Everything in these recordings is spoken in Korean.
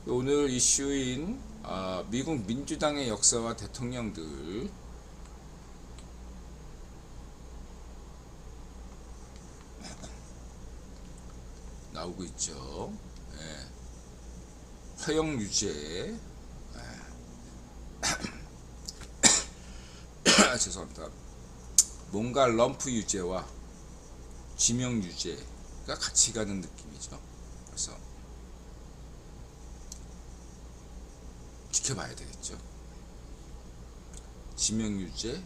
오늘 이슈인 미국 민주당의 역사와 대통령들 나오고 있죠. 예. 허용 유죄, 죄송합니다. 뭔가 럼프 유죄와 지명 유죄가 같이 가는 느낌이죠. 그래서 지켜봐야 되겠죠. 지명 유죄,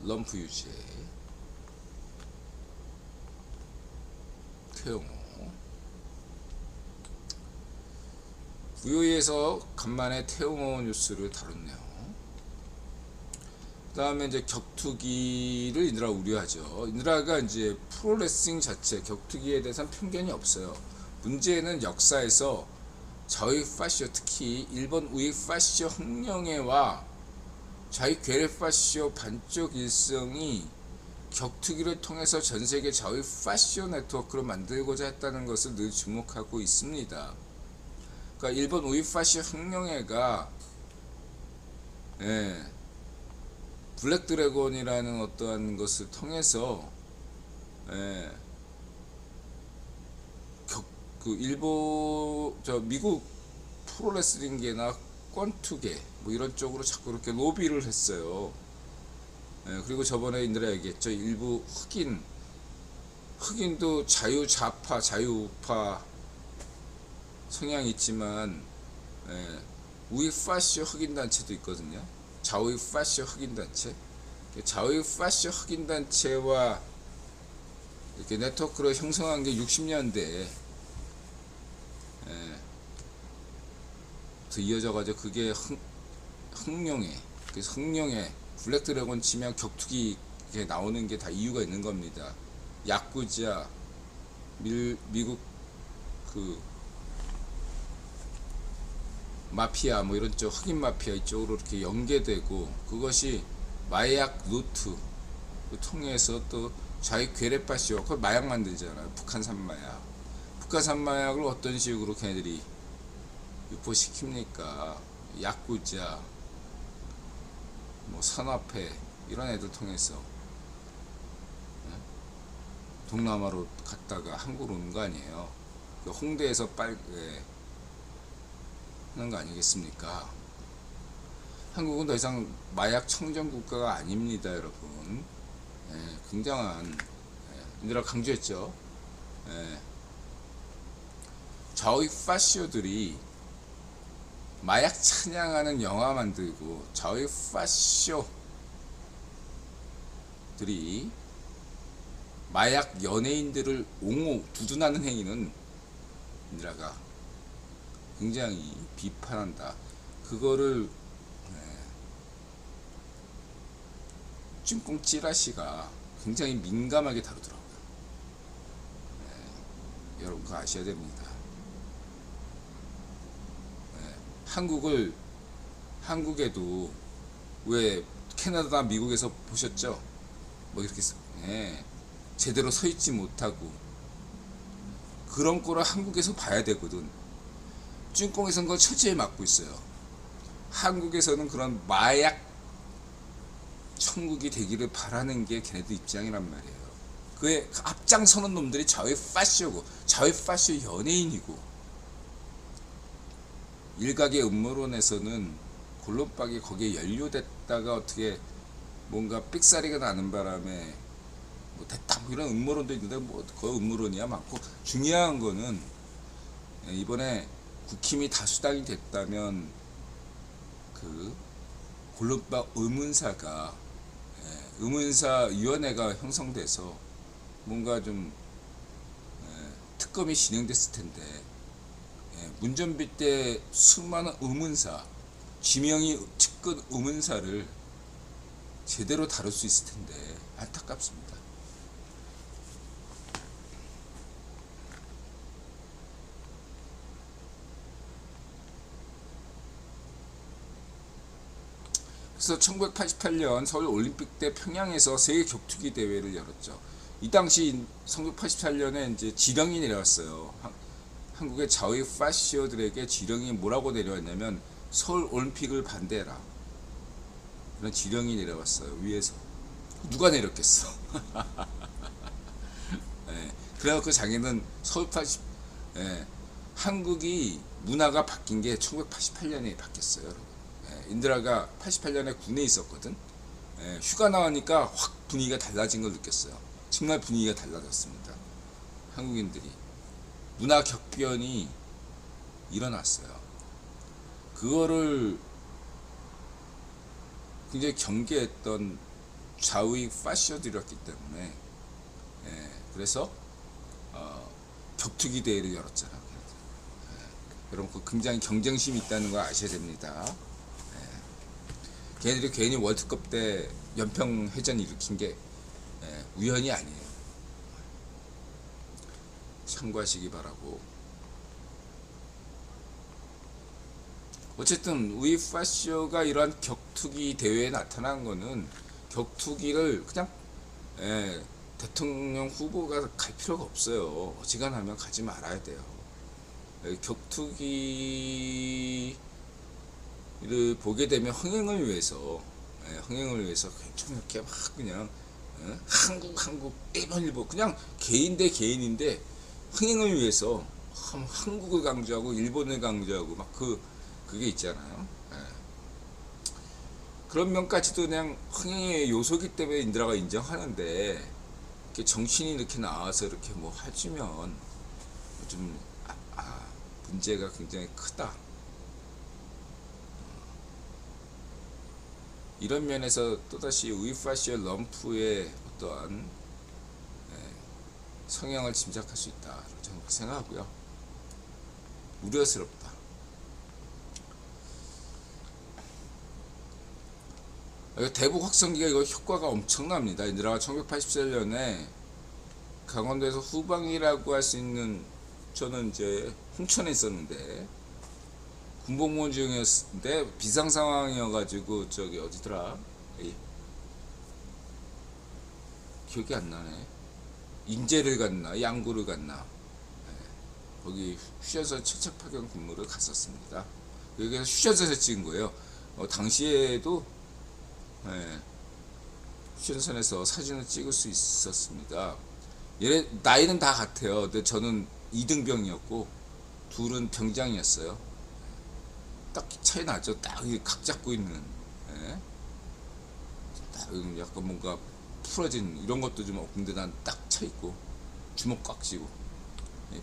럼프 유죄, 태용호. VOE에서 간만에 태용호 뉴스를 다뤘네요. 그 다음에 이제 격투기를 인드라 우려하죠. 인드라가 이제 프로레슬링 자체 격투기에 대해서는 편견이 없어요. 문제는 역사에서 자위 파시오, 특히 일본 우익 파시오 혁명회와 자위 괴뢰 파시오 반쪽 일성이 격투기를 통해서 전세계 자위 파시오 네트워크를 만들고자 했다는 것을 늘 주목하고 있습니다. 그러니까 일본 우익 파시오 혁명회가 블랙 드래곤이라는 어떠한 것을 통해서 미국 프로레슬링계나 권투계 뭐 이런 쪽으로 자꾸 이렇게 로비를 했어요. 그리고 저번에 인드라 얘기했죠. 일부 흑인도 자유좌파, 자유우파 성향이 있지만 우익 파시오 흑인 단체도 있거든요. 좌우익 파시오 흑인 단체, 좌우익 파시오 흑인 단체와 이렇게 네트워크를 형성한 게 60년대에 더 이어져가지고 그게 흑룡회, 그래서 흑룡회 블랙 드래곤 치면 격투기 나오는 게 다 이유가 있는 겁니다. 야쿠자, 미국 그 마피아 뭐 이런 쪽 흑인 마피아 이쪽으로 이렇게 연계되고, 그것이 마약 루트 통해서 또 자위 괴뢰 파시오, 그걸 마약 만들잖아요. 북한산 마약. 북한산 마약을 어떤 식으로 걔네들이 유포시킵니까? 야쿠자, 뭐 산화폐 이런 애들 통해서 동남아로 갔다가 한국으로 오는 거 아니에요. 홍대에서 하는 거 아니겠습니까? 한국은 더 이상 마약 청정 국가가 아닙니다, 여러분. 굉장한 인드라 강조했죠. 좌우익 파시오들이 마약 찬양하는 영화 만들고, 좌우익 파시오들이 마약 연예인들을 두둔하는 행위는 인드라가 굉장히 비판한다. 그거를 찐꽁 찌라시가 굉장히 민감하게 다루더라고요. 여러분 그거 아셔야 됩니다. 한국에도 왜 캐나다 미국에서 보셨죠? 뭐 이렇게 제대로 서 있지 못하고 그런 거를 한국에서 봐야 되거든. 찐꽁에서는 그걸 철저히 막고 있어요. 한국에서는 그런 마약 천국이 되기를 바라는 게 걔네들 입장이란 말이에요. 그에 앞장서는 놈들이 좌위 파시오고, 좌위 파시오 연예인이고, 일각의 음모론에서는 골룸박이 거기에 연루됐다가 어떻게 뭔가 삑사리가 나는 바람에 뭐 됐다 뭐 이런 음모론도 있는데, 뭐 그 음모론이야 많고, 중요한 거는 이번에 국힘이 다수당이 됐다면 그 골룸박 의문사위원회가 형성돼서 뭔가 좀 특검이 진행됐을 텐데, 문전비 때 수많은 지명이 측근 의문사를 제대로 다룰 수 있을 텐데 안타깝습니다. 그래서 1988년 서울 올림픽 때 평양에서 세계 격투기 대회를 열었죠. 이 당시 1988년에 이제 지령이 내려왔어요. 한국의 좌익 파시오들에게 지령이 뭐라고 내려왔냐면 서울 올림픽을 반대해라. 그런 지령이 내려왔어요. 위에서. 누가 내렸겠어. 예, 그래갖고 자기는 서울 80, 예, 한국이 문화가 바뀐 게 1988년에 바뀌었어요. 여러분. 예, 인디라가 88년에 군에 있었거든. 예, 휴가 나오니까 확 분위기가 달라진 걸 느꼈어요. 정말 분위기가 달라졌습니다. 한국인들이. 문화 격변이 일어났어요. 그거를 굉장히 경계했던 좌우익 파시오들이었기 때문에, 예, 그래서 격투기 대회를 열었잖아요. 여러분 그 굉장히 경쟁심이 있다는 거 아셔야 됩니다. 예. 걔네들이 괜히 월드컵 때 연평해전 일으킨 게 우연이 아니에요. 참고하시기 바라고. 어쨌든 우이파시오가 이러한 격투기 대회에 나타난 거는 격투기를 그냥 대통령 후보가 갈 필요가 없어요. 어지간하면 가지 말아야 돼요. 격투기를 보게 되면 흥행을 위해서 좀 이렇게 막 그냥 한국 일본 그냥 개인 대 개인인데 흥행을 위해서 한국을 강조하고 일본을 강조하고 막 그게 있잖아요. 그런 면까지도 그냥 흥행의 요소기 때문에 인드라가 인정하는데 이렇게 정신이 이렇게 나와서 이렇게 뭐 해주면 좀 문제가 굉장히 크다. 이런 면에서 또다시 우이파시오 럼프의 어떠한 성향을 짐작할 수 있다. 저는 그렇게 생각하고요. 우려스럽다. 대북 확성기가 이거 효과가 엄청납니다. 인드라가 1987년에 강원도에서 후방이라고 할 수 있는, 저는 이제 홍천에 있었는데 군복무원 중이었는데 비상 상황이어가지고 저기 어디더라? 기억이 안 나네. 인제를 갔나 양구를 갔나, 거기 휴전선 철책 파견 근무를 갔었습니다. 여기서 휴전선에서 찍은 거예요. 당시에도 휴전선에서 사진을 찍을 수 있었습니다. 얘네 나이는 다 같아요. 근데 저는 2등병이었고 둘은 병장이었어요. 딱 차이 나죠. 딱 각 잡고 있는, 딱 약간 뭔가 풀어진 이런 것도 좀 없는데 난 딱 차 있고 주먹 꽉 쥐고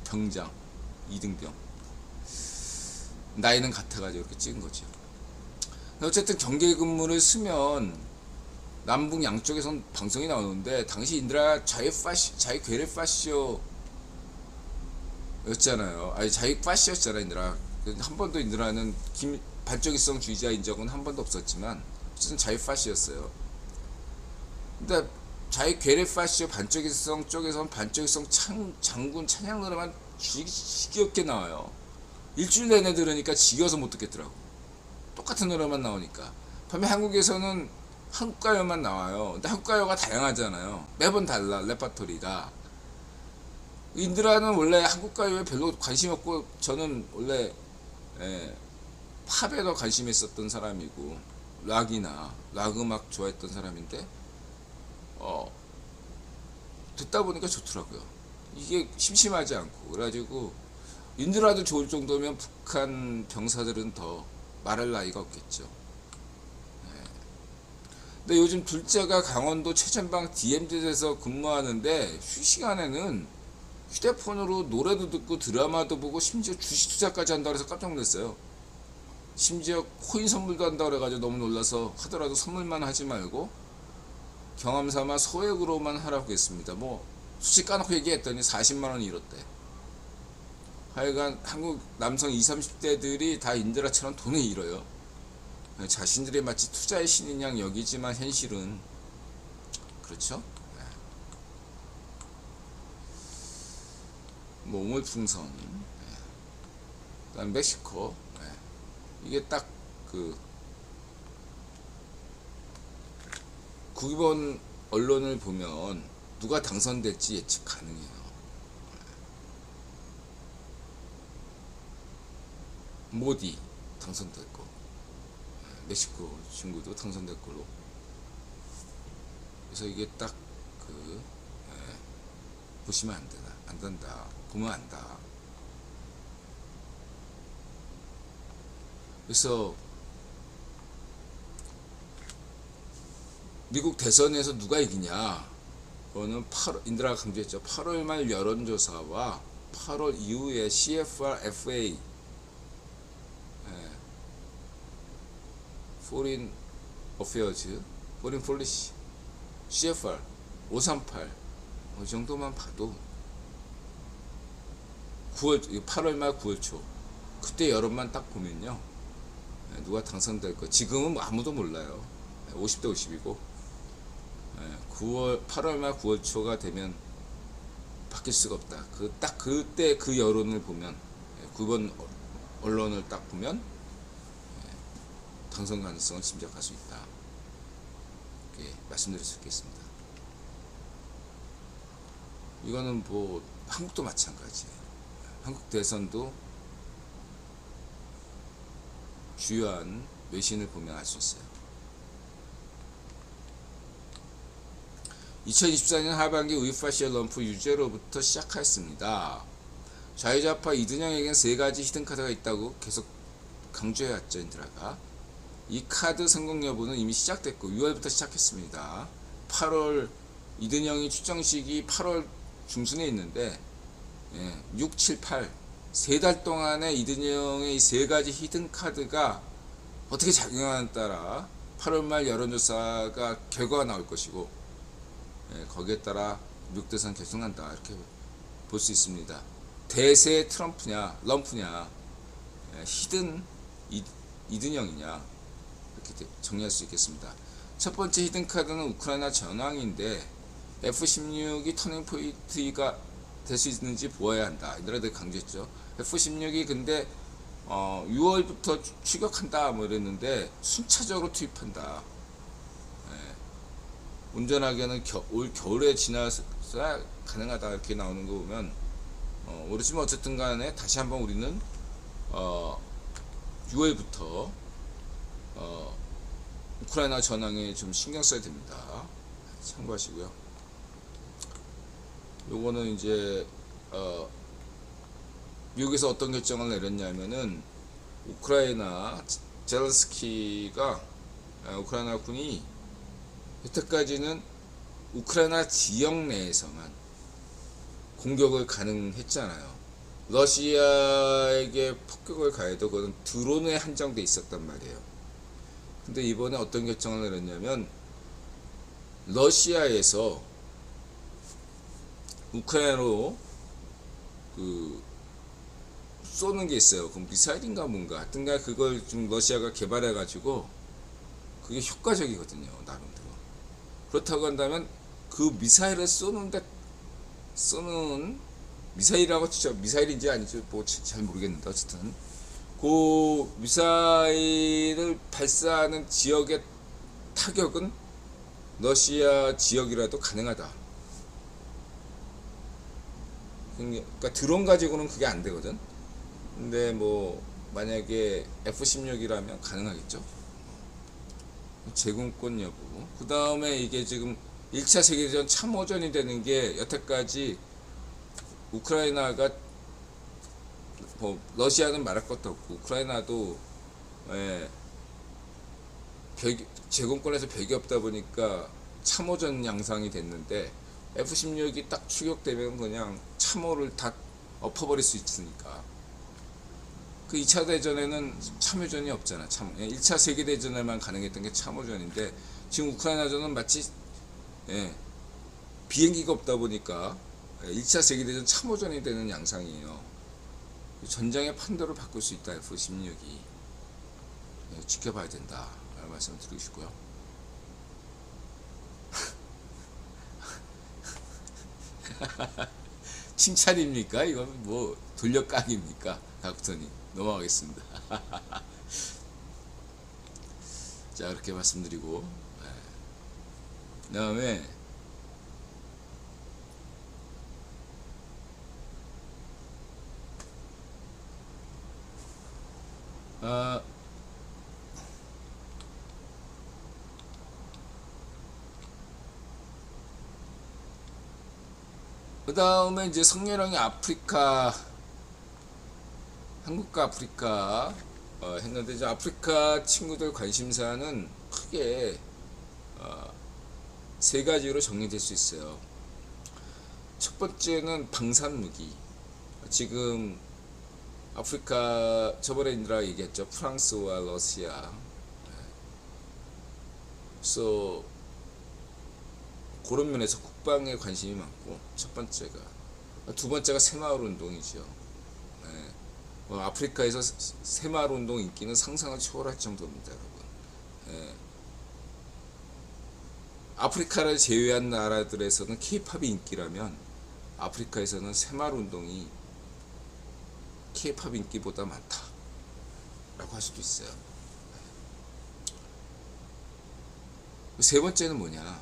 병장 2등병, 나이는 같아가지고 이렇게 찍은 거죠. 어쨌든 경계 근무를 쓰면 남북 양쪽에선 방송이 나오는데 당시 인드라 자익 괴뢰 파시오 였잖아요. 아니 자익 파시였잖아 인드라. 한 번도 인드라는 반쪽일성 주의자인 적은 한 번도 없었지만 어쨌든 자익 파시였어요. 근데 자익 괴뢰 파시오 반쪽일성 쪽에서는 반쪽일성 장군 찬양 노래만 지겹게 나와요. 일주일 내내 들으니까 지겨워서 못 듣겠더라고. 똑같은 노래만 나오니까. 반면 한국에서는 한국가요만 나와요. 근데 한국가요가 다양하잖아요. 매번 달라, 레파토리가. 인드라는 원래 한국가요에 별로 관심 없고, 저는 원래 팝에 더 관심 있었던 사람이고, 락 음악 좋아했던 사람인데, 듣다 보니까 좋더라고요. 이게 심심하지 않고. 그래가지고 인드라도 좋을 정도면 북한 병사들은 더 말할 나이가 없겠죠. 근데 요즘 둘째가 강원도 최전방 DMZ에서 근무하는데 휴시간에는 휴대폰으로 노래도 듣고 드라마도 보고 심지어 주식 투자까지 한다고 해서 깜짝 놀랐어요. 심지어 코인 선물도 한다고 해가지고 너무 놀라서 하더라도 선물만 하지 말고 경험삼아 소액으로만 하라고 했습니다. 뭐 수치 까놓고 얘기했더니 40만원이 잃었대. 하여간 한국 남성 20, 30대들이 다 인드라처럼 돈을 잃어요. 자신들이 마치 투자의 신인 양 여기지만 현실은 그렇죠. 뭐 오물풍선, 그다음 멕시코, 이게 딱 그 국유본 언론을 보면 누가 당선될지 예측 가능해요. 모디 당선됐고, 멕시코 친구도 당선됐고. 그래서 이게 딱 보시면 안 된다. 보면 안다. 그래서 미국 대선에서 누가 이기냐? 그거는 인드라가 강조했죠. 8월 말 여론조사와 8월 이후에 CFR, FA, Foreign Affairs, Foreign Policy, CFR, 538, 이 정도만 봐도 8월 말 9월 초 그때 여론만 딱 보면요, 누가 당선될 거. 지금은 아무도 몰라요. 50대 50이고 8월 말 9월 초가 되면 바뀔 수가 없다. 딱 그때 그 여론을 보면, 9번 언론을 딱 보면 당선 가능성을 짐작할 수 있다. 이렇게 말씀드릴 수 있겠습니다. 이거는 뭐 한국도 마찬가지예요. 한국 대선도 주요한 외신을 보면 알 수 있어요. 2024년 하반기 우이파시아 럼프 유죄로부터 시작했습니다. 좌유좌파 이든영에겐 3가지 히든카드가 있다고 계속 강조해왔죠. 인드라가. 이 카드 성공 여부는 이미 시작됐고 6월부터 시작했습니다. 8월 이든영이 추정식이 8월 중순에 있는데 6, 7, 8 3달 동안에 이든영의 이 3가지 히든카드가 어떻게 작용하느냐에 따라 8월 말 여론조사가 결과가 나올 것이고, 거기에 따라 미국 대선 결정난다, 이렇게 볼 수 있습니다. 대세 트럼프냐 럼프냐, 히든 이든영이냐, 이렇게 정리할 수 있겠습니다. 첫 번째 히든카드는 우크라이나 전황인데 F-16이 터닝포인트가 될 수 있는지 보아야 한다. 이들한테 강조했죠. F-16이 근데 6월부터 추격한다 뭐 이랬는데 순차적으로 투입한다. 운전하기에는 올 겨울에 지나서야 가능하다, 이렇게 나오는 거 보면 모르지만 어쨌든 간에 다시 한번 우리는 6월부터 우크라이나 전황에 좀 신경 써야 됩니다. 참고하시고요. 요거는 이제 미국에서 어떤 결정을 내렸냐면은 우크라이나 젤렌스키가 우크라이나 군이 여태까지는 우크라이나 지역 내에서만 공격을 가능했잖아요. 러시아에게 폭격을 가해도 그건 드론에 한정돼 있었단 말이에요. 근데 이번에 어떤 결정을 내렸냐면 러시아에서 우크라이나로 쏘는 게 있어요. 그 미사일인가 뭔가 하여튼가 그걸 좀 러시아가 개발해 가지고 그게 효과적이거든요, 나름대로. 그렇다고 한다면 그 미사일을 쏘는 미사일이라고 치죠. 미사일인지 아닌지 뭐 잘 모르겠는데 어쨌든 그 미사일을 발사하는 지역의 타격은 러시아 지역이라도 가능하다. 그러니까 드론 가지고는 그게 안 되거든. 근데 뭐 만약에 F-16이라면 가능하겠죠. 제공권 여부. 그 다음에 이게 지금 1차 세계대전 참호전이 되는 게 여태까지 우크라이나가 뭐 러시아는 말할 것도 없고 우크라이나도 제공권에서 벽이 없다 보니까 참호전 양상이 됐는데 F-16이 딱 추격되면 그냥 참호를 다 엎어버릴 수 있으니까. 그 2차 대전에는 참호전이 없잖아. 1차 세계대전에만 가능했던 게 참호전인데 지금 우크라이나전은 마치 비행기가 없다 보니까 1차 세계대전 참호전이 되는 양상이에요. 전장의 판도를 바꿀 수 있다. F-16이 지켜봐야 된다 라는 말씀을 드리고 싶고요. 칭찬입니까? 이건 뭐 돌려깡입니까? 각도니 넘어가겠습니다. 자, 그렇게 말씀드리고 그 다음에 아, 그 다음에 이제 성렬형이 아프리카, 한국과 아프리카 했는데, 이제 아프리카 친구들 관심사는 크게 세 가지로 정리될 수 있어요. 첫 번째는 방산무기. 지금 아프리카, 저번에 인드라 얘기했죠. 프랑스와 러시아. 그래서 그런 면에서 국방에 관심이 많고, 첫 번째가. 두 번째가 새마을 운동이죠. 아프리카에서 새마을 운동 인기는 상상을 초월할 정도입니다, 여러분. 아프리카를 제외한 나라들에서는 케이팝이 인기라면 아프리카에서는 새마을 운동이 케이팝 인기보다 많다라고 할 수도 있어요. 세 번째는 뭐냐?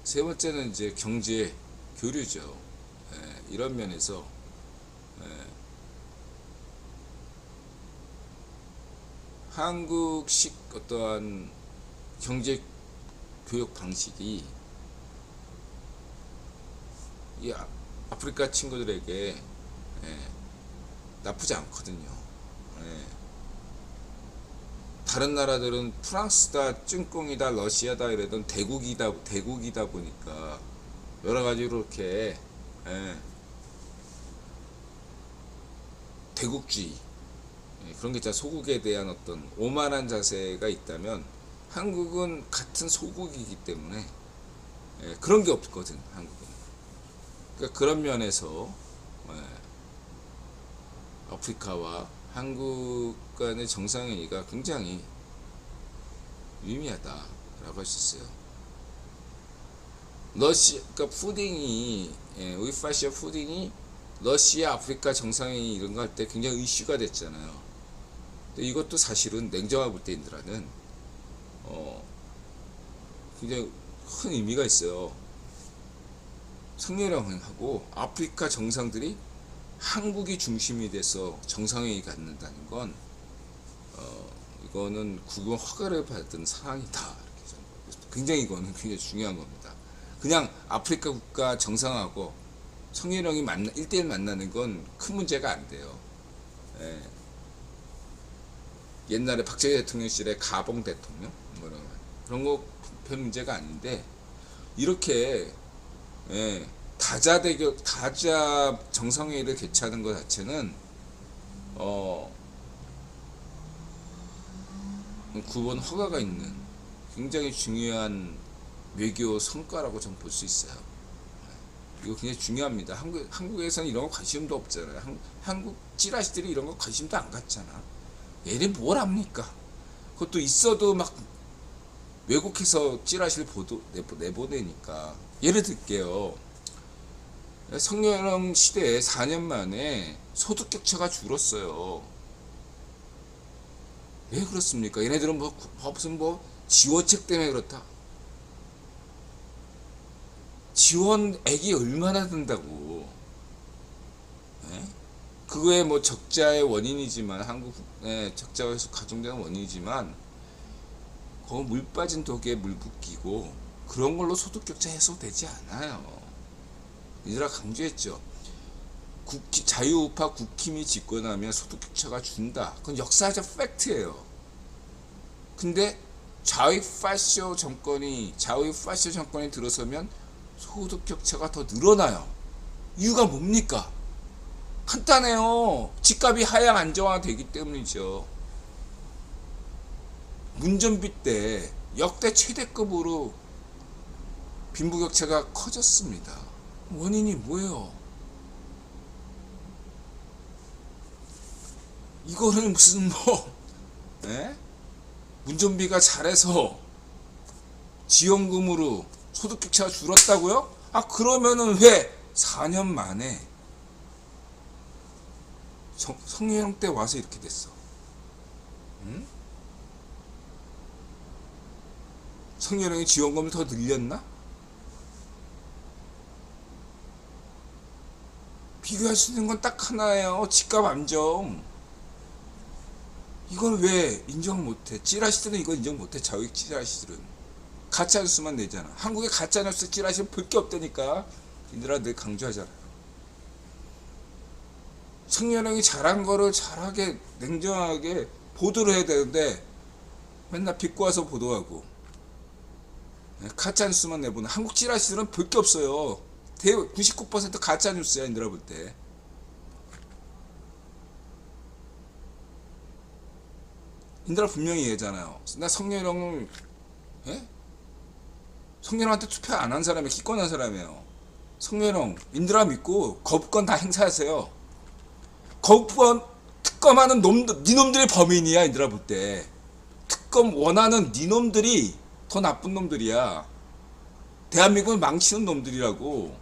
세 번째는 이제 경제 교류죠. 이런 면에서 한국식 어떠한 경제 교육 방식이 이 아프리카 친구들에게 나쁘지 않거든요. 다른 나라들은 프랑스다, ጭං꽁이다, 러시아다 이러던 대국이다 보니까 여러 가지로 이렇게 대국주의 그런 게 있잖아. 소국에 대한 어떤 오만한 자세가 있다면 한국은 같은 소국이기 때문에 그런 게 없거든, 한국은. 그러니까 그런 면에서 아프리카와 한국 간의 정상회의가 굉장히 유의미하다라고 할 수 있어요. 그러니까 푸딩이, 우이파시아 푸딩이 러시아 아프리카 정상회의 이런 거 할 때 굉장히 이슈가 됐잖아요. 근데 이것도 사실은 냉정하게 볼 때 인드라는 굉장히 큰 의미가 있어요. 성렬형하고 아프리카 정상들이 한국이 중심이 돼서 정상회의 갖는다는 건 이거는 국영 허가를 받은 사항이다. 굉장히 이거는 굉장히 중요한 겁니다. 그냥 아프리카 국가 정상하고 성렬형이 1대1 만나는 건 큰 문제가 안 돼요. 옛날에 박정희 대통령 시절에 가봉 대통령 그런 거 별 문제가 아닌데, 이렇게 다자 정상회의를 개최하는 것 자체는 구분 허가가 있는 굉장히 중요한 외교 성과라고 좀 볼 수 있어요. 이거 굉장히 중요합니다. 한국에서는 이런 거 관심도 없잖아요. 한국 찌라시들이 이런 거 관심도 안 갖잖아. 얘네 뭘 합니까? 그것도 있어도 막 왜곡해서 찌라시를 내보내니까. 예를 들게요. 성렬형 시대에 4년 만에 소득 격차가 줄었어요. 왜 그렇습니까? 얘네들은 무슨 지원책 때문에 그렇다. 지원액이 얼마나 든다고. 그거에 적자의 원인이지만, 한국의 적자에서 가중되는 원인이지만, 거기 물 빠진 독에 물 붓기고 그런 걸로 소득 격차 해소되지 않아요. 이들아 강조했죠. 자유우파 국힘이 집권하면 소득 격차가 준다. 그건 역사적 팩트예요. 근데 좌익파시오 정권이 들어서면 소득 격차가 더 늘어나요. 이유가 뭡니까? 간단해요. 집값이 하향 안정화되기 때문이죠. 문전비 때 역대 최대급으로 빈부격차가 커졌습니다. 원인이 뭐예요? 이거는 무슨 문전비가 잘해서 지원금으로 소득격차가 줄었다고요? 그러면은 왜 4년 만에 성렬형 때 와서 이렇게 됐어? 성렬형이 지원금을 더 늘렸나? 비교할 수 있는 건 딱 하나예요. 집값 안정. 이걸 왜 인정을 못해? 찌라시들은 이거 인정 못해. 자유익 찌라시들은 가짜뉴스만 내잖아. 한국에 가짜뉴스 찌라시는 볼 게 없다니까. 인들아 늘 강조하잖아. 청년형이 잘한 거를 잘하게 냉정하게 보도를 해야 되는데 맨날 비꼬아서 보도하고 가짜뉴스만 내보는 한국 찌라시들은 볼 게 없어요. 99% 가짜뉴스야. 인들아 볼 때. 인들아 분명히 얘기하잖아요. 나 성렬형을 성렬형한테 투표 안 한 사람이 기권한 사람이에요. 성렬형 인들아 믿고 거부권 다 행사하세요. 거부권 특검하는 놈들 니놈들이 범인이야. 인들아 볼 때 특검 원하는 니놈들이 더 나쁜 놈들이야. 대한민국을 망치는 놈들이라고.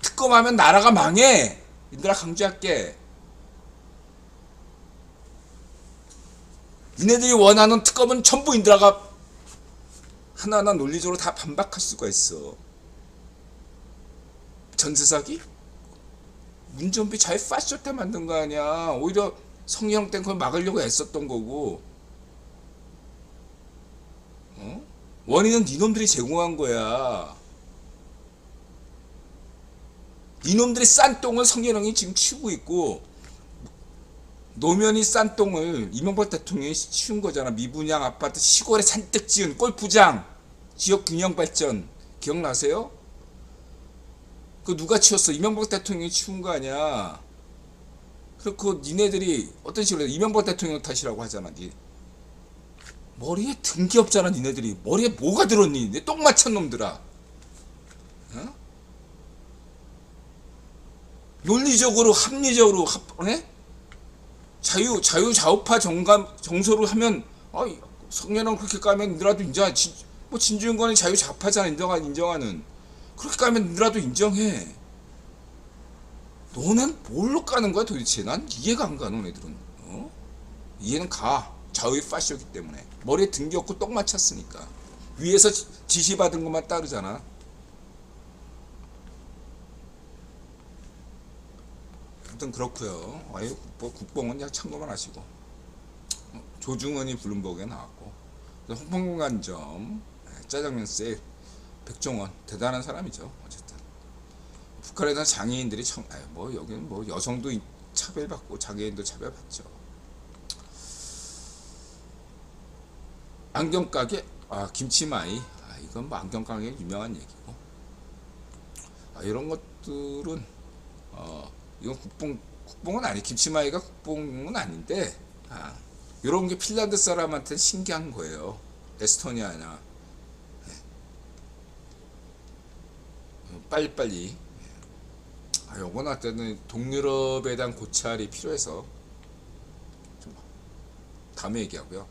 특검하면 나라가 망해. 인들아 강조할게. 니네들이 원하는 특검은 전부 인들아가 하나하나 논리적으로 다 반박할 수가 있어. 전세 사기? 문전비 자유 파쇼 때 만든 거 아니야. 오히려 성희형 땐 그걸 막으려고 애썼던 거고. 원인은 니놈들이 제공한 거야. 니놈들이 싼 똥을 성희형이 지금 치우고 있고 노면이 싼 똥을 이명박 대통령이 치운 거잖아. 미분양 아파트 시골에 잔뜩 지은 골프장 지역 균형 발전 기억나세요? 그 누가 치웠어? 이명박 대통령이 치운 거 아니야. 그렇고 니네들이 어떤 식으로 해서 이명박 대통령 탓이라고 하잖아. 머리에 든 게 없잖아. 니네들이 머리에 뭐가 들었니? 내 똥 맞춘 놈들아. 어? 논리적으로 합리적으로 자유좌우파 정서로 하면 성년은 그렇게 까면 니라도 인정. 뭐 진주인권이 자유좌파잖아. 인정하는 그렇게 까면 니라도 인정해. 너는 뭘로 까는 거야 도대체? 난 이해가 안 가. 너네들은 이해는 가. 좌우의 파쇼기 때문에 머리에 든 게 없고 똥 맞췄으니까 위에서 지시받은 것만 따르잖아. 아무튼 그렇고요. 뭐 국뽕은 그냥 참고만 하시고. 조중원이 블룸버그에 나왔고 홍콩관점 짜장면 세일 백종원 대단한 사람이죠. 어쨌든 북한에서 장애인들이 뭐 여기는 뭐 여성도 차별받고 장애인도 차별받죠. 안경가게 김치마이 이건 뭐 안경가게 유명한 얘기고 이런 것들은 이건 국뽕은 아니. 김치마이가 국뽕은 아닌데 이런 게 핀란드 사람한테는 신기한 거예요. 에스토니아나 빨리빨리 요거 나 때는 동유럽에 대한 고찰이 필요해서 좀 다음에 얘기하고요.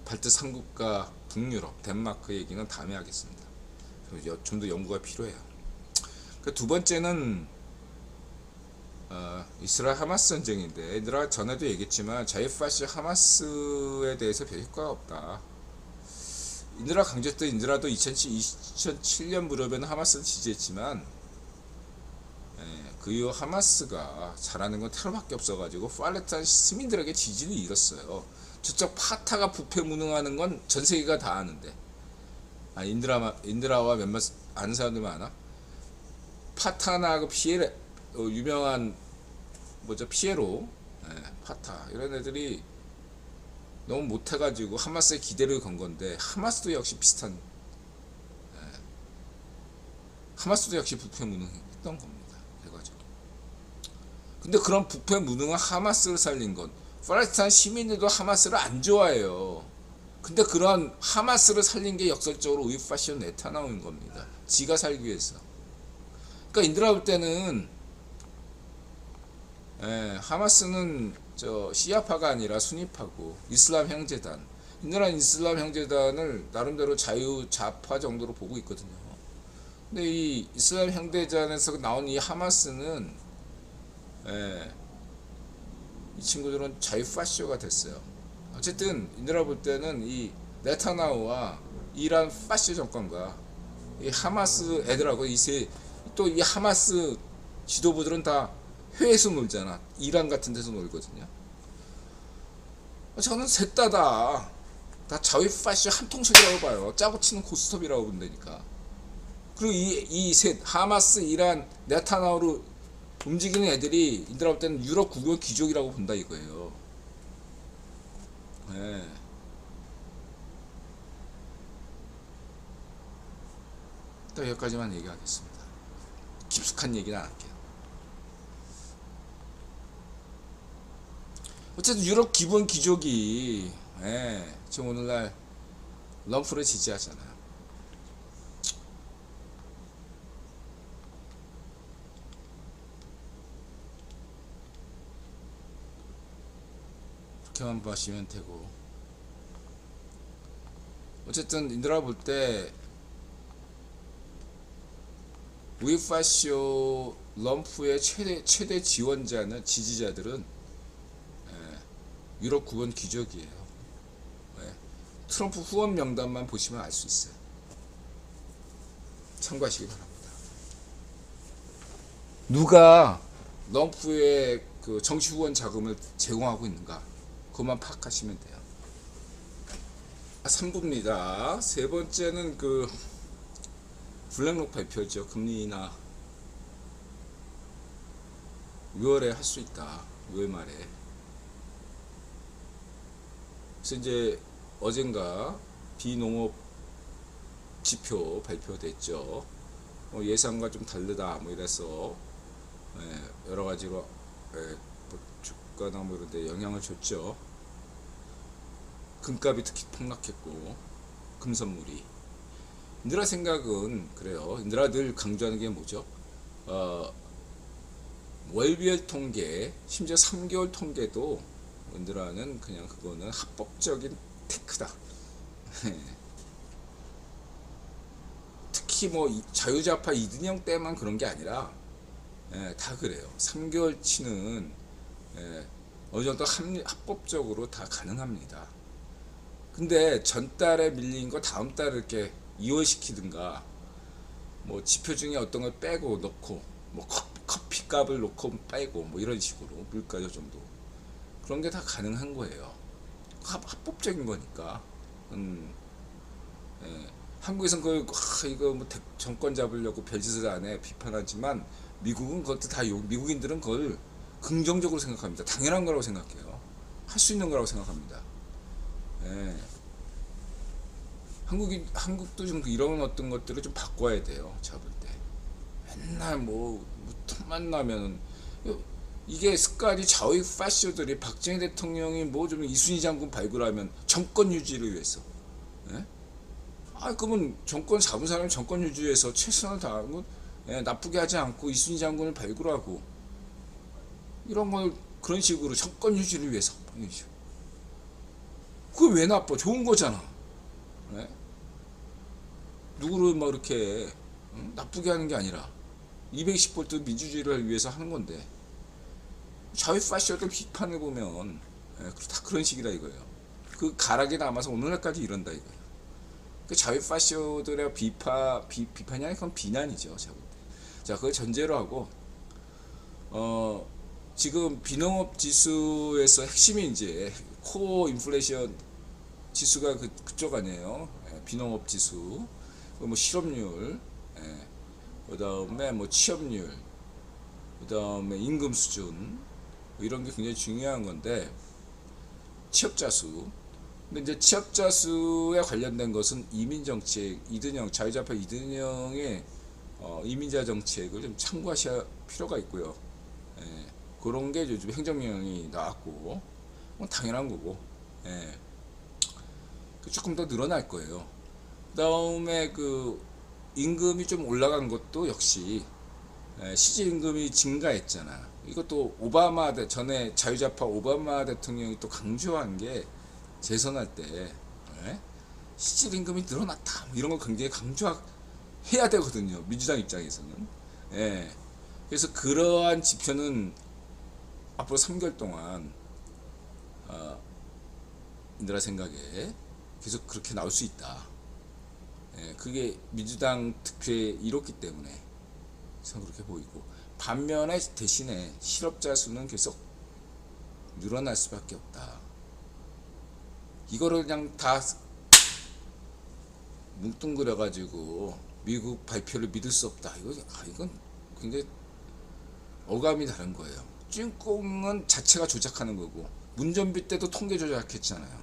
발트 3국가 북유럽 덴마크 얘기는 다음에 하겠습니다. 좀 더 연구가 필요해요. 두 번째는 이스라엘 하마스 전쟁인데 얘들아 전에도 얘기했지만 자유파시 하마스에 대해서 별 효과가 없다. 인드라 강조했던 인드라도 2007년 무렵에는 하마스를 지지했지만 그 이후 하마스가 잘하는 건 테러밖에 없어가지고 팔레스타인 시민들에게 지지를 잃었어요. 저쪽 파타가 부패 무능하는 건 전 세계가 다 아는데 인드라와 몇몇 아는 사람들 많아. 파타나 그 피에레 유명한 피에로 파타 이런 애들이 너무 못해가지고 하마스에 기대를 건 건데 하마스도 역시 비슷한 하마스도 역시 부패 무능했던 겁니다. 해가지고 근데 그런 부패 무능한 하마스를 살린 건 팔레스타인 시민들도 하마스를 안 좋아해요. 근데 그런 하마스를 살린 게 역설적으로 우이파시온 네타냐후인 겁니다. 지가 살기 위해서. 그러니까 인드라 볼 때는 하마스는 시아파가 아니라 수니파고 이슬람 형제단. 인드라는 이슬람 형제단을 나름대로 자유좌파 정도로 보고 있거든요. 근데 이 이슬람 형제단에서 나온 이 하마스는 이 친구들은 자유파쇼가 됐어요. 어쨌든 인드라 볼 때는 이 네타냐후와 이란 파쇼 정권과 이 하마스 애들하고 또 이 하마스 지도부들은 다 해외에서 놀잖아. 이란 같은 데서 놀거든요. 저는 셋 다 자위 파시 한 통씩이라고 봐요. 짜고 치는 고스톱이라고 본다니까. 그리고 이 셋, 하마스, 이란, 네타나후로 움직이는 애들이 인들아 볼 때는 유럽 국영 귀족이라고 본다 이거예요. 네. 또 여기까지만 얘기하겠습니다. 깊숙한 얘기는 안 할게요. 어쨌든 유럽 기본 귀족이 지금 오늘날 럼프를 지지하잖아요. 그렇게만 보시면 되고, 어쨌든 인들아 볼 때 우이파쇼 럼프의 최대 지원자는 지지자들은 유럽 구원 귀족이에요. 트럼프 후원 명단만 보시면 알 수 있어요. 참고하시기 바랍니다. 누가 럼프의 그 정치 후원 자금을 제공하고 있는가, 그것만 파악하시면 돼요. 3부입니다. 세 번째는 그 블랙록 발표죠. 금리 인하 6월에 할 수 있다. 6월 말에. 그래서 이제 어젠가 비농업 지표 발표됐죠. 예상과 좀 다르다 뭐 이래서 여러 가지로 뭐 주가나 뭐 이런 데 영향을 줬죠. 금값이 특히 폭락했고, 금선물이. 인드라 생각은 그래요. 인드라 늘 강조하는 게 뭐죠? 월별 통계, 심지어 3개월 통계도 인드라는 그냥 그거는 합법적인 테크다. 특히 뭐 자유좌파 이든영 때만 그런 게 아니라 다 그래요. 3개월치는 어느 정도 합법적으로 다 가능합니다. 근데 전달에 밀린 거 다음 달에 이렇게 이월시키든가, 뭐 지표 중에 어떤 걸 빼고 넣고, 뭐 커피 값을 놓고 빼고, 뭐 이런 식으로 물가 조정도 그런 게 다 가능한 거예요. 합법적인 거니까. 한국에서는 이거 뭐 정권 잡으려고 별짓을 안 해 비판하지만, 미국은 그것도 다 미국인들은 그걸 긍정적으로 생각합니다. 당연한 거라고 생각해요. 할 수 있는 거라고 생각합니다. 한국도 좀 이런 어떤 것들을 좀 바꿔야 돼요. 잡을 때 맨날 뭐 틈만 나면, 이게 습관이 좌익 파쇼들이 박정희 대통령이 뭐 좀 이순희 장군 발굴하면 정권 유지를 위해서, 그러면 정권 잡은 사람이 정권 유지에서 최선을 다하고 나쁘게 하지 않고 이순희 장군을 발굴하고, 이런 걸 그런 식으로 정권 유지를 위해서, 그게 왜 나빠? 좋은 거잖아. 누구를 막 이렇게 나쁘게 하는 게 아니라 220볼트 민주주의를 위해서 하는 건데, 좌익 파쇼들 비판을 보면 다 그런 식이다 이거예요. 그 가락에 남아서 오늘날까지 이런다 이거예요. 그 좌익 파쇼들의 비판이 아니라 그건 비난이죠. 자, 그걸 전제로 하고, 지금 비농업 지수에서 핵심이 이제 코어 인플레이션 지수가 그쪽 아니에요. 비농업 지수, 뭐 실업률, 그 다음에 뭐 취업률, 그 다음에 임금 수준, 뭐 이런 게 굉장히 중요한 건데, 취업자 수. 근데 이제 취업자 수에 관련된 것은 이민 정책, 이든영, 자유좌파 이든영의 이민자 정책을 좀 참고하셔야 필요가 있고요. 그런 게 요즘 행정명령이 나왔고, 당연한 거고, 조금 더 늘어날 거예요. 그 다음에 그 임금이 좀 올라간 것도 역시 시중임금이 증가했잖아. 이것도 전에 자유좌파 오바마 대통령이 또 강조한 게, 재선할 때 시중임금이 늘어났다 뭐 이런 걸 굉장히 강조해야 되거든요. 민주당 입장에서는. 그래서 그러한 지표는 앞으로 3개월 동안 인들아 생각에 계속 그렇게 나올 수 있다. 그게 민주당 득표에 이뤘기 때문에 저는 그렇게 보이고, 반면에 대신에 실업자 수는 계속 늘어날 수밖에 없다. 이거를 그냥 다 뭉뚱그려 가지고 미국 발표를 믿을 수 없다. 이건 굉장히 어감이 다른 거예요. 찐꽁은 자체가 조작하는 거고, 문전비 때도 통계 조작했잖아요.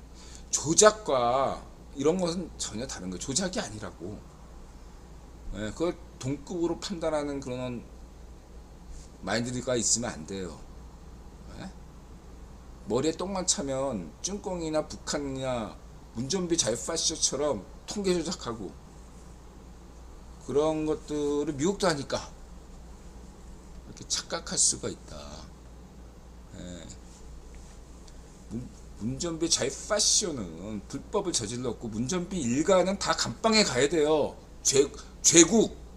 조작과 이런 것은 전혀 다른 거예요. 조작이 아니라고. 예, 그걸 동급으로 판단하는 그런 마인드가 있으면 안 돼요. 예? 머리에 똥만 차면 찐꽁이나 북한이나 문전비 자유파시처럼 통계 조작하고 그런 것들을 미국도 하니까 이렇게 착각할 수가 있다. 예. 문전비 자유파시오는 불법을 저질렀고 문전비 일가는 다 감방에 가야 돼요. 죄국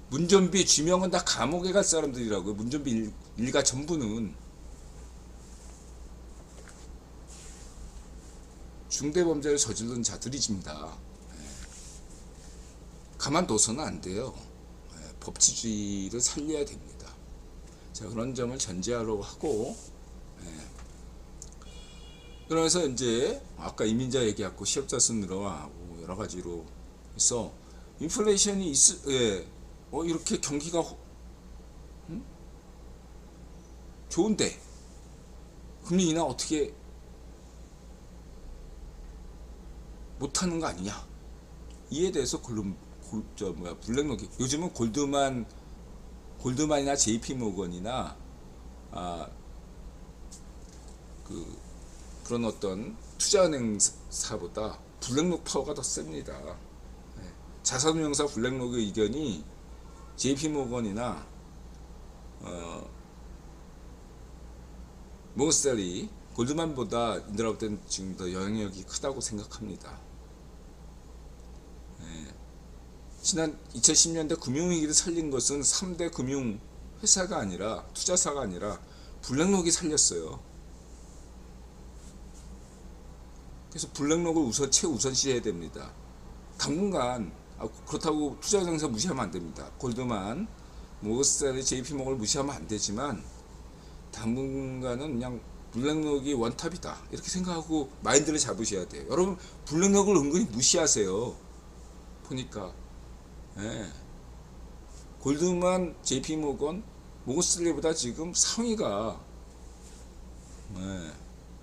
문전비 쥐명은 다 감옥에 갈 사람들이라고요. 문전비 일가 전부는 중대범죄를 저지른 자들이집니다. 가만둬서는 안 돼요. 법치주의를 살려야 됩니다. 자, 그런 점을 전제하려고 하고, 그러면서 이제 아까 이민자 얘기하고 실업자 수 늘어나고 여러 가지로 해서 인플레이션이 이렇게 경기가 좋은데 금리 인하 어떻게 못하는 거 아니냐? 이에 대해서 블랙록이 요즘은 골드만이나 JP 모건이나 그런 어떤 투자은행사보다 블랙록 파워가 더 셉니다. 자산운용사 블랙록의 의견이 JP 모건이나 모건스탠리, 골드만보다 인드라 볼 때는 지금 더 영향력이 크다고 생각합니다. 지난 2010년대 금융위기를 살린 것은 3대 금융 회사가 아니라 투자사가 아니라 블랙록이 살렸어요. 그래서 블랙록을 최우선시해야 됩니다. 당분간 그렇다고 투자은행사 무시하면 안 됩니다. 골드만, 모건스탠리, JP모건을 무시하면 안 되지만 당분간은 그냥 블랙록이 원탑이다 이렇게 생각하고 마인드를 잡으셔야 돼요. 여러분 블랙록을 은근히 무시하세요. 보니까 골드만, JP모건, 모건스탠리보다 지금 상위가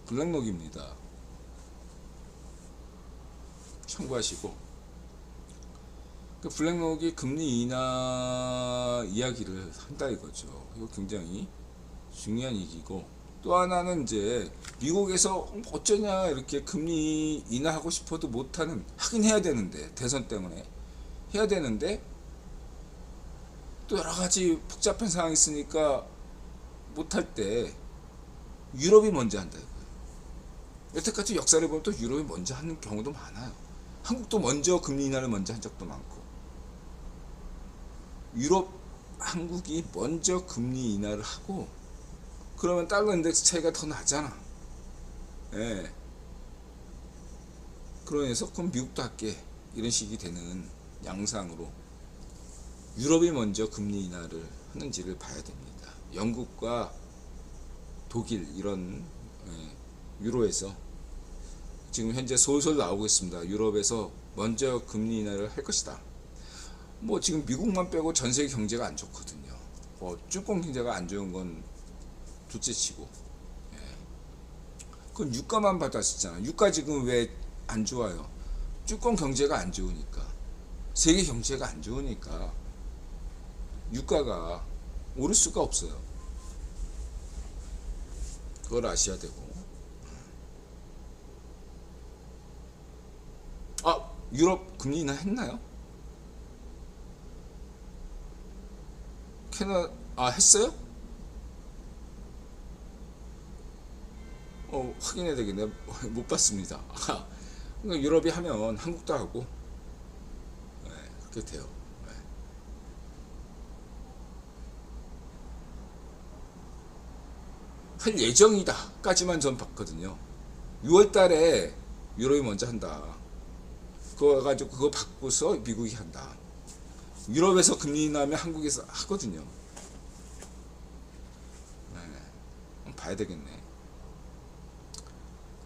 블랙록입니다. 참고하시고, 블랙록이 금리 인하 이야기를 한다 이거죠. 이거 굉장히 중요한 얘기고, 또 하나는 이제 미국에서 어쩌냐 이렇게 금리 인하하고 싶어도 못하는, 하긴 해야 되는데 대선 때문에 해야 되는데 또 여러 가지 복잡한 상황이 있으니까 못할 때 유럽이 먼저 한다 이거예요. 여태까지 역사를 보면 또 유럽이 먼저 하는 경우도 많아요. 한국도 먼저 금리 인하를 먼저 한 적도 많고, 한국이 먼저 금리 인하를 하고 그러면 달러 인덱스 차이가 더 나잖아. 그러면서 그럼 미국도 할게 이런 식이 되는 양상으로 유럽이 먼저 금리 인하를 하는지를 봐야 됩니다. 영국과 독일 이런 유로에서 지금 현재 솔솔 나오고 있습니다. 유럽에서 먼저 금리 인하를 할 것이다. 뭐 지금 미국만 빼고 전 세계 경제가 안 좋거든요. 쭈꽁 경제가 안 좋은 건 둘째치고, 그건 유가만 받았었잖아. 유가 지금 왜 안 좋아요? 쭈꽁 경제가 안 좋으니까, 세계 경제가 안 좋으니까 유가가 오를 수가 없어요. 그걸 아셔야 되고, 유럽 금리 인하 했나요? 했어요? 확인해야 되겠네. 못 봤습니다. 그러니까 유럽이 하면 한국도 하고, 그렇게 돼요. 할 예정이다 까지만 전 봤거든요. 6월달에 유럽이 먼저 한다. 그거 가지고 그거 바꾸서 미국이 한다. 유럽에서 금리 인하하면 한국에서 하거든요. 봐야 되겠네.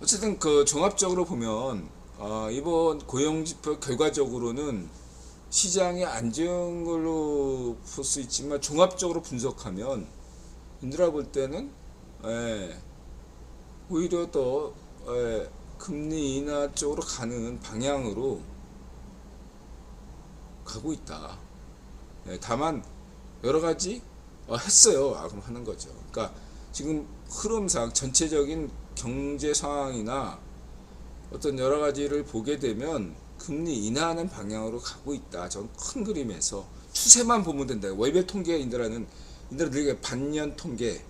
어쨌든 그 종합적으로 보면 이번 고용지표 결과적으로는 시장이 안정한 걸로 볼 수 있지만 종합적으로 분석하면 인들아 볼 때는 오히려 더 금리 인하 쪽으로 가는 방향으로 가고 있다. 다만 여러 가지 했어요. 그럼 하는 거죠. 그러니까 지금 흐름상 전체적인 경제 상황이나 어떤 여러 가지를 보게 되면 금리 인하하는 방향으로 가고 있다. 전 큰 그림에서 추세만 보면 된다. 월별 통계 인들아는 늘 반년 통계,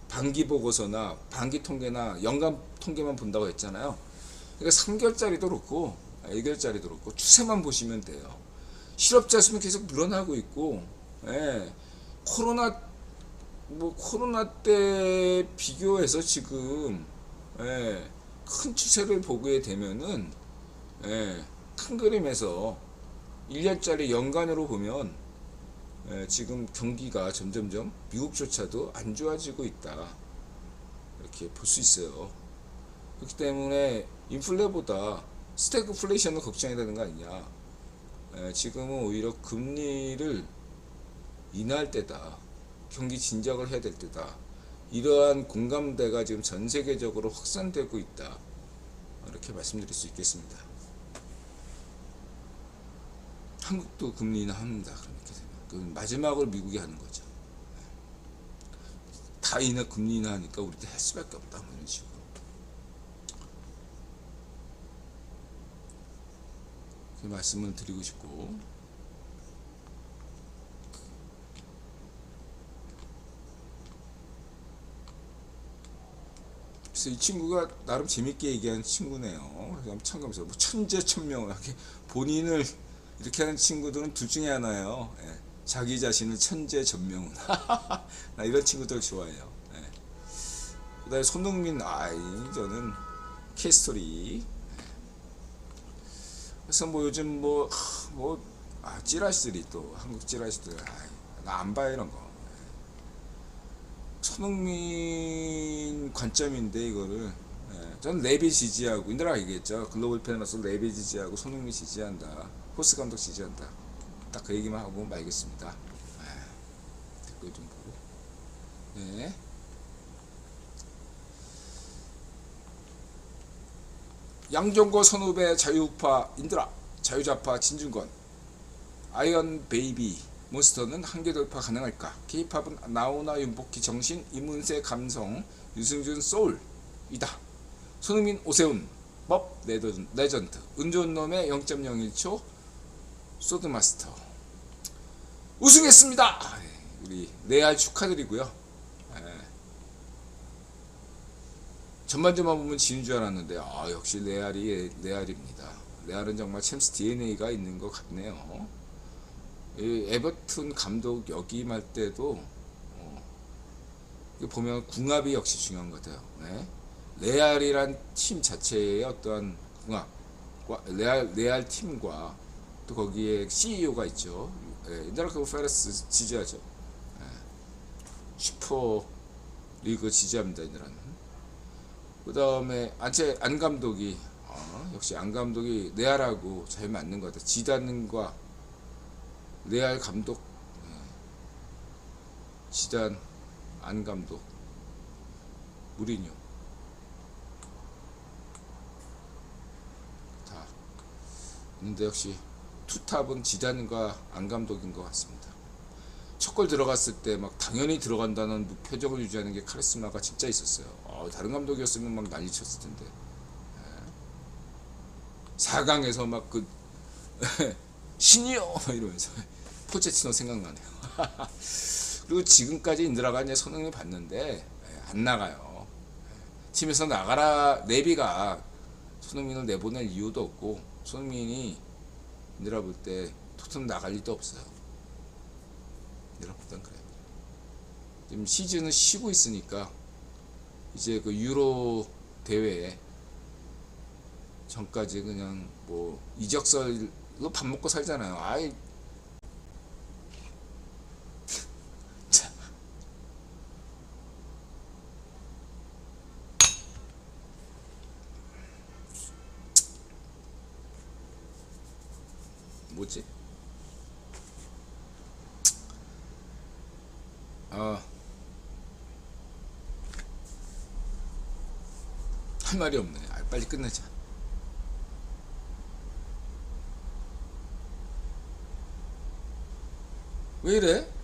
반기 보고서나 반기 통계나 연간 통계만 본다고 했잖아요. 그러니까 3개월짜리도 그렇고 1개월짜리도 그렇고 추세만 보시면 돼요. 실업자 수는 계속 늘어나고 있고, 코로나 때 비교해서 지금 큰 추세를 보게 되면은 큰 그림에서 1년짜리 연간으로 보면 지금 경기가 점점점 미국조차도 안 좋아지고 있다. 이렇게 볼 수 있어요. 그렇기 때문에 인플레보다 스태그플레이션을 걱정해야 되는 거 아니냐. 지금은 오히려 금리를 인하할 때다. 경기 진작을 해야 될 때다. 이러한 공감대가 지금 전 세계적으로 확산되고 있다. 이렇게 말씀드릴 수 있겠습니다. 한국도 금리 인하합니다. 그렇게 되면 그 마지막으로 미국이 하는 거죠. 다 금리 인하하니까 우리도 할 수밖에 없다. 뭐 이런 식으로. 그 말씀을 드리고 싶고, 그래서 이 친구가 나름 재밌게 얘기하는 친구네요. 그래서 참가하면서 뭐 천재천명을 하게 본인을 이렇게 하는 친구들은 둘 중에 하나예요. 자기 자신을 천재전명은. 나 이런 친구들 좋아해요. 그다음에 손흥민, 저는 케이스토리. 그래서 뭐 요즘 찌라시들이 또 한국 찌라시들 나 안 봐요 이런 거. 손흥민 관점인데 이거를 저는 레비 지지하고 인들아 얘기했죠. 글로벌 팬으로서 레비 지지하고 손흥민 지지한다. 호스 감독 지지한다. 딱 그 얘기만 하고 말겠습니다. 댓글 좀 보고. 네. 양종거 선후배 자유우파 인드라 자유좌파 진중권 아이언 베이비 몬스터는 한계 돌파 가능할까? K-팝은 나오나 윤복희 정신 이문세 감성 유승준 소울이다. 손흥민 오세훈 법 레전드 운 좋은 놈의 0.01초 소드마스터 우승했습니다. 우리 레알 축하드리고요. 전반전만 보면 지는 줄 알았는데 역시 레알입니다. 레알은 정말 챔스 DNA가 있는 것 같네요. 에버튼 감독 역임할 때도 보면 궁합이 역시 중요한 것 같아요. 레알이란 팀 자체의 어떠한 궁합과 레알 팀과 또 거기에 CEO가 있죠. 인더라크 페레스 지지하죠. 슈퍼 리그 지지합니다. 인더라는. 그 다음에 안 감독이 역시 안 감독이 레알하고 잘 맞는 것 같아요. 지단과 레알 감독, 지단, 안 감독, 무리뉴 다 있는데 역시 투탑은 지단과 안 감독인 것 같습니다. 첫 골 들어갔을 때 막 당연히 들어간다는 표정을 유지하는 게 카리스마가 진짜 있었어요. 다른 감독이었으면 막 난리 쳤을 텐데. 4강에서 막 신이요 이러면서 포체티노 생각나네요. 그리고 지금까지 인드라가 이제 손흥민 봤는데 안 나가요. 팀에서 나가라. 레비가 손흥민을 내보낼 이유도 없고 손흥민이 인드라 볼 때 토트넘 나갈 일도 없어요. 인드라 볼 땐 그래요. 지금 시즌은 쉬고 있으니까 이제 그 유로 대회에 전까지 그냥 뭐 이적설로 밥 먹고 살잖아요. 뭐지? 아, 할 말이 없네. 빨리 끝내자. 왜 이래?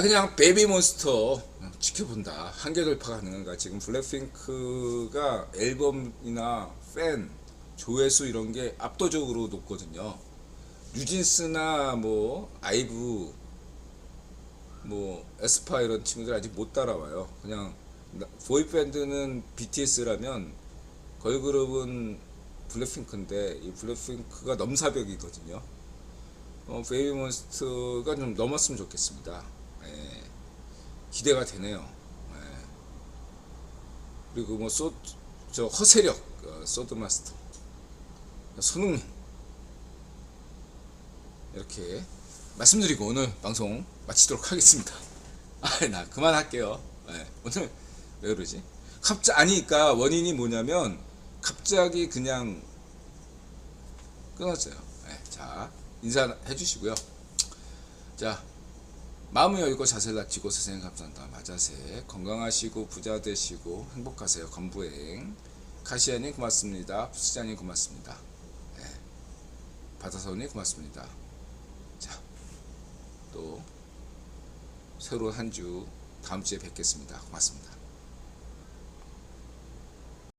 그냥 베이비몬스터 지켜본다. 한계 돌파 가능한가. 지금 블랙핑크가 앨범이나 팬 조회수 이런 게 압도적으로 높거든요. 뉴진스나 뭐 아이브 뭐 에스파 이런 친구들 아직 못 따라와요. 그냥 보이밴드는 BTS라면 걸그룹은 블랙핑크인데 이 블랙핑크가 넘사벽이거든요. 베이비몬스터가 좀 넘었으면 좋겠습니다. 예, 기대가 되네요. 예. 그리고 뭐 저 허세력 소드마스터 손흥민 이렇게 말씀드리고 오늘 방송 마치도록 하겠습니다. 나 그만할게요. 예, 오늘 왜 그러지? 아니니까 원인이 뭐냐면 갑자기 그냥 끊었어요. 예, 자 인사해 주시고요. 자, 마음을 열고 자세를 낮추고 스승님 감사한다. 마자세 건강하시고 부자 되시고 행복하세요. 건부행 가시아님 고맙습니다. 부시자님 고맙습니다. 네. 바다사원님 고맙습니다. 자, 또 새로운 한 주 다음 주에 뵙겠습니다. 고맙습니다.